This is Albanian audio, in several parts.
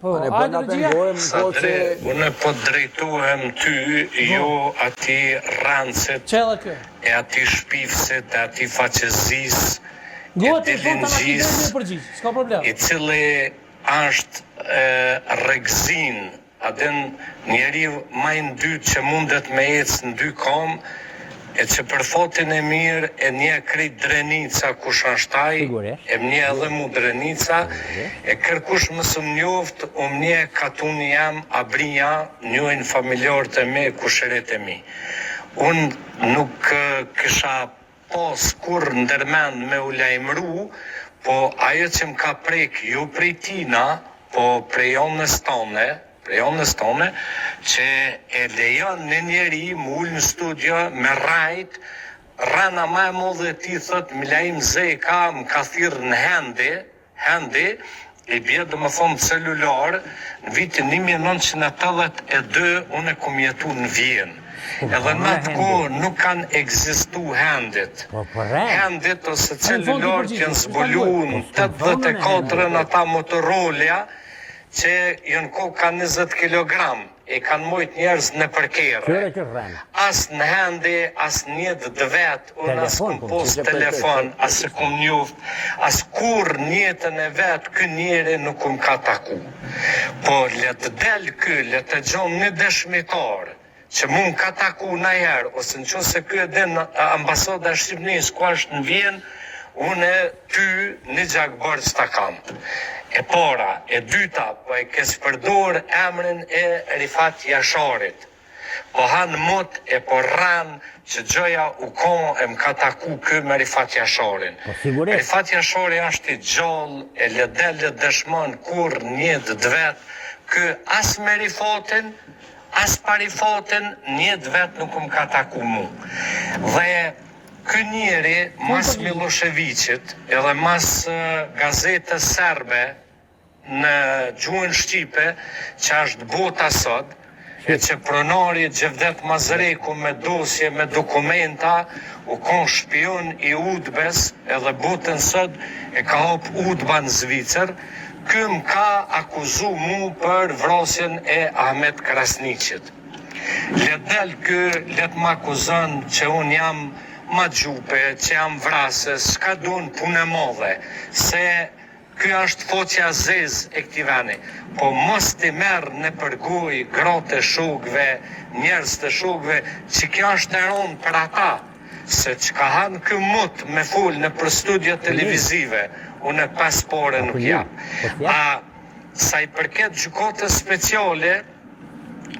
Po, hajde regjia. Unë po drejtohem ty, jo ati rancet, e ati shpifset, e ati faqezis, e dilingjis, i cili është regzin, adin njeri majnë dy që mundet me ecë në dy kom, e që për fotin e mirë e një krejt drenica kush ashtaj, e një edhe mu drenica, e kërkush mësë më njoft, një katuni jam, abrinja, njojnë familjarët e me, kusheret e mi. Unë nuk kësha pas kur ndërmend me u lajmëru, po ajo që më ka prek, jo prej tina, po prej onës tone, që e lejon në njeri më ullë në studio me rajt, rana ma e modhe ti thët, më lajmë zeka, më ka thirë në hendi, i bje dhe më thonë celular, në vitin 1982, unë e kom jetu në Vjenë. Edhe në atë kohë nuk kanë egzistu hendit. Hendit ose celular që janë zbulu në 84 në ta Motorola, që jënë kohë ka 20 kilogram, e kanë mojt njerëz në përkere. As në hendi, as njët dëvet, unë as këm post telefon, as e këm njoft, as kur njëtën e vetë, kë njeri nuk këm ka taku. Po, letë del kë, letë gjonë një dëshmitar, që mund ka taku në herë, ose në qënë se kë edhe në ambasada Shqipënisë, ku është në Vjenë, unë ty një gjakë që ta kam. E para, e dyta, po e kes përdor emrin e Rifat Jasharit. Po hanë mot e po ranë që gjoja u kon e më ka taku kë me Rifat Jasharin. Rifat Jashari është i gjallë, e ledelle dëshmon kur një dëvet, kë as me Rifatin, as pa Rifatin, një dëvet nuk më ka taku mu. Dhe kë njeri, mas Miloševićit, edhe mas gazetës serbe, në gjuhën Shqipe, që është bota sot, e që pronari Gjevdet Mazreku me dosje, me dokumenta, u kon shpion i udbes, edhe botën sot e ka hop udba në Zvicër, këm ka akuzu mu për vrasjen e Ahmet Krasniqit. Ledel kë, let më akuzën që unë jam ma gjupe, që jam vrasës, s'ka dun punë e modhe, se kjo është foqja zez e këti veni, po mos t'i merë në përgoj gratë e shokve, njerës të shokve, që kjo është e ronë për ata, se që ka hanë kë mut me full në për studio televizive, unë e pas pore nuk jam. A sa i përket gjykatës speciale,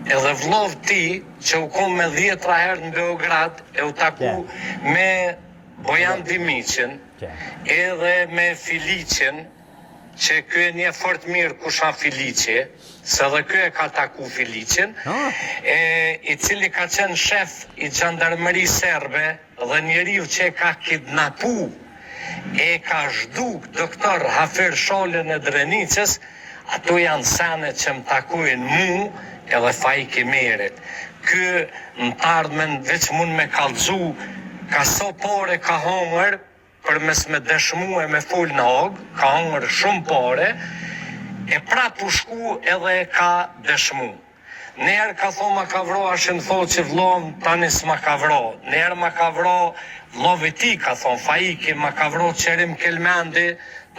edhe vlov ti, që u kom me 10 herë në Beograd, e u taku me Bojan Dimiqin, edhe me Filiqin, që kjo e një fort mirë kusha Filiqe, se dhe kjo e ka taku Filiqin, i cili ka qenë shef i gjandarmeri serbe dhe njeriu që e ka kidnapu, e ka zhduk doktor Hafer Shalën e Drenicës, ato janë sene që më takujnë mu edhe fajki merit. Kjo në tardmen veç mund me kalzu, ka so pare ka hongër, për mes me dëshmu e me full në ogë, ka hongër shumë pare, e prap u shku edhe ka dëshmu. Njerë ka thonë ma ka vro, ashtë në thonë që vlom tani s'ma ka vro. Njerë ma ka vro, vlovi ti ka thonë, Faiki ma ka vro Qerim Kelmendi,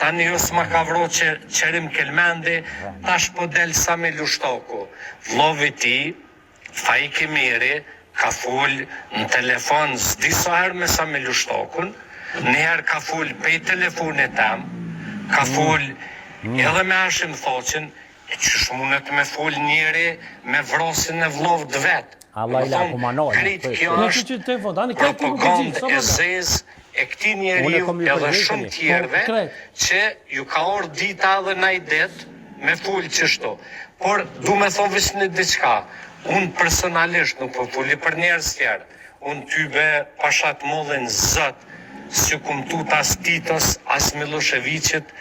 tani jo s'ma ka vro Qerim Kelmendi, tash po del Sami Lushtoku. Vlovi ti, Faiki Miri, ka full në telefon s'di sa herë me Sami Lushtokun, njëherë ka full pej telefonit tem, ka full edhe me Hashim Thoqin, e që shmunët me full njeri me vrosin e vlov dë vetë. Kritë kjo është propagandë e zezë e këti njeriu edhe shumë tjerve, që ju ka orë dita edhe na i det me full qështu. Por du me thonë vishë një diqka, unë personalisht nuk po fulli për njerës tjerë, unë tybe pashat modhen zëtë, si kum tut as Titos, as Miloševićit,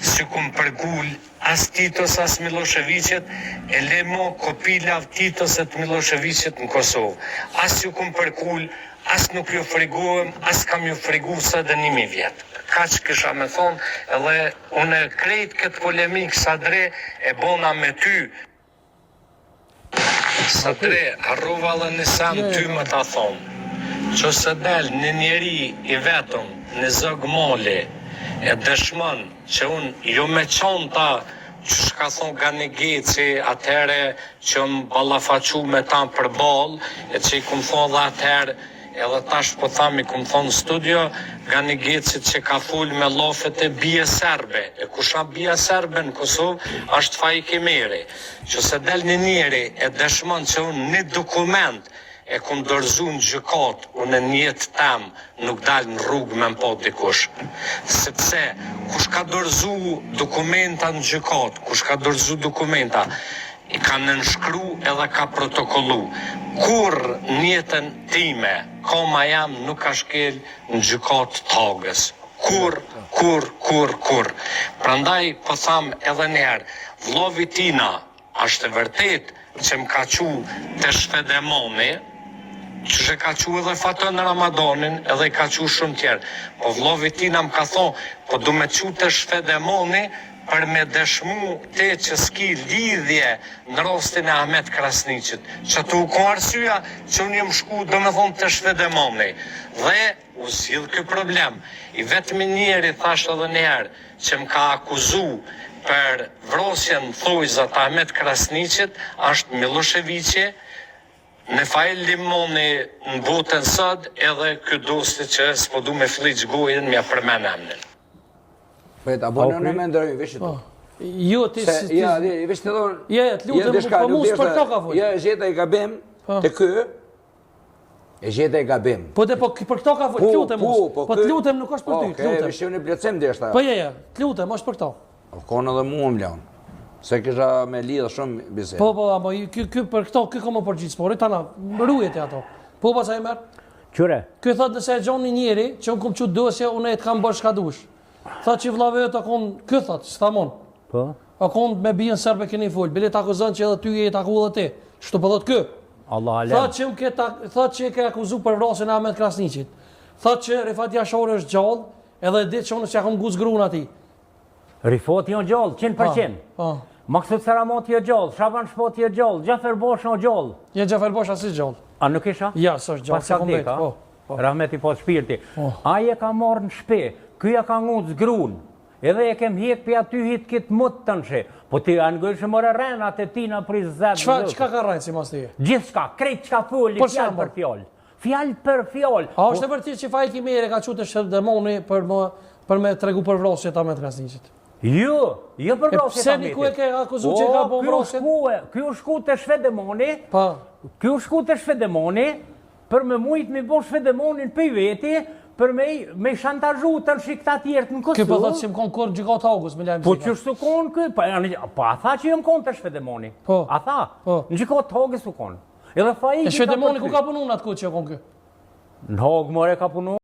si kum përgull as Titos, as Miloševićit, e le mo kopilav Titos e të Miloševićit në Kosovë. As ju kum përgull, as nuk ju frigohem, as kam ju frigu së dhe 1000 vjetë. kaq kisha me thonë, edhe unë krejt këtë polemik sa dre e bona me ty. Sa dre, harrova dhe nisam ty më ta thonë, që se del në njeri i vetëm në zëg moli, e dëshmën që unë jo me qonë ta që shka thonë Ganigeci atëhere që më balafaqu me ta për bol, e që i kumë thonë dhe atëhere, edhe tash po thami kumë thonë studio, Ganigeci që ka thull me lofet e bie serbe, e kusha bie serbe në Kosovë, është fa i kemeri, që se del një njeri e dëshmën që unë një dokument e kum dorëzu në gjykat, unë në jetë tem nuk dalë në rrugë me mpo dikush. Sepse, kush ka dorëzu dokumenta në gjykat, kush ka dorëzu dokumenta, i ka nënshkru edhe ka protokollu. Kur njetën time, koma jam nuk ka shkel në gjykat tagës. Kur. Prandaj, po tham edhe njerë, vlovi tina, është e vërtet që më ka qu të shfedemoni, që që ka qu edhe fatën në Ramadanin, edhe i ka qu shumë tjerë. Po vlovi tina më ka thonë, po du me qu të shfedemoni për me dëshmu te që s'ki lidhje në rostin e Ahmet Krasniqit. Që tu ko arsyeja që unë jem shku do me thonë të shfedemoni. Dhe u zhjith kjo problem. I vetëmi njeri thash edhe njerë që më ka akuzu për vrosjen thojzat Ahmet Krasniqit është Miloševiqi, në Fail Limoni në botën sëd edhe këtë dosti që s'po du me fliq gojën mja përmen emnin. Pet, a bonë në me ndërëjnë, veshë të? Jo, ti si... Ja, veshë të dhërë... Ja, të lutëm, po mu së për to ka fojnë. Ja, e gjeta i gabim të kë, e gjeta i gabim. Po dhe, po për këto ka fojnë, të lutëm, po të lutëm nuk është për ty, të lutëm. Veshë në plecem dhe shta. Po, ja, të lutëm, është për këto. Konë edhe mu më lanë. Se kisha me lidhë shumë bisedë. Po, amo, për këto, kë komo përgjitë spori, tana, rrujet e ato. Po, pas a i merë? Qure? Kë thotë nëse e gjonë një njeri, që unë kom qëtë dosje, unë e të kam bërë shka dush. Thotë që i vlave të akon, kë thotë, së thamon. Po? Akon me bijën serbe keni full, bilet akuzën që edhe ty e të aku dhe ti. Shtu po thotë kë. Allah alem. Thotë që e ke akuzu për vrasjen e Ahmet Krasniqit. Thotë që Rifat Jashori është gjallë, edhe ditë që unë që akon guzë grun ati. Rifat janë gjallë, 100%. Maksut Saramat je gjallë, Shaban Shpot je gjallë, Gjafer Bosh në gjallë. Je Gjafer Bosh asë gjallë. A nuk isha? Ja, së është gjallë, se kom betë. Rahmeti po shpirti. Aje ka marrë në shpe, këja ka ngutës grun, edhe e kem hek për aty hit këtë mutë të nëshe. Po ti angëllë që mërë renat e tina për i zetë. Qka ka rajtë si mas të je? Gjithë shka, krejt qka fulli, fjallë për fjallë. Fjallë për fjallë. A është e vërtit që Fajki Mere ka qute shërdemoni për me tregu për vrasjet Ahmet Krasniqit? Jo për vrasjet Pse një ku e ke akuzu që ka po vrasjet? Kjo shku të shfedemoni, për me mujtë me bo shfedemonin për i veti, për me shantazhu të në shikta tjertë në Kosovë. Kjo për thëtë që më konë kërë gjikatë august, me lajmë zika. Po që shtu konë këj, po a tha që jëmë konë të shfedemoni. A tha, në gjikatë august u konë. E shfedemoni ku ka punu në atë këtë që e konë kjo? Në hogë more ka punu.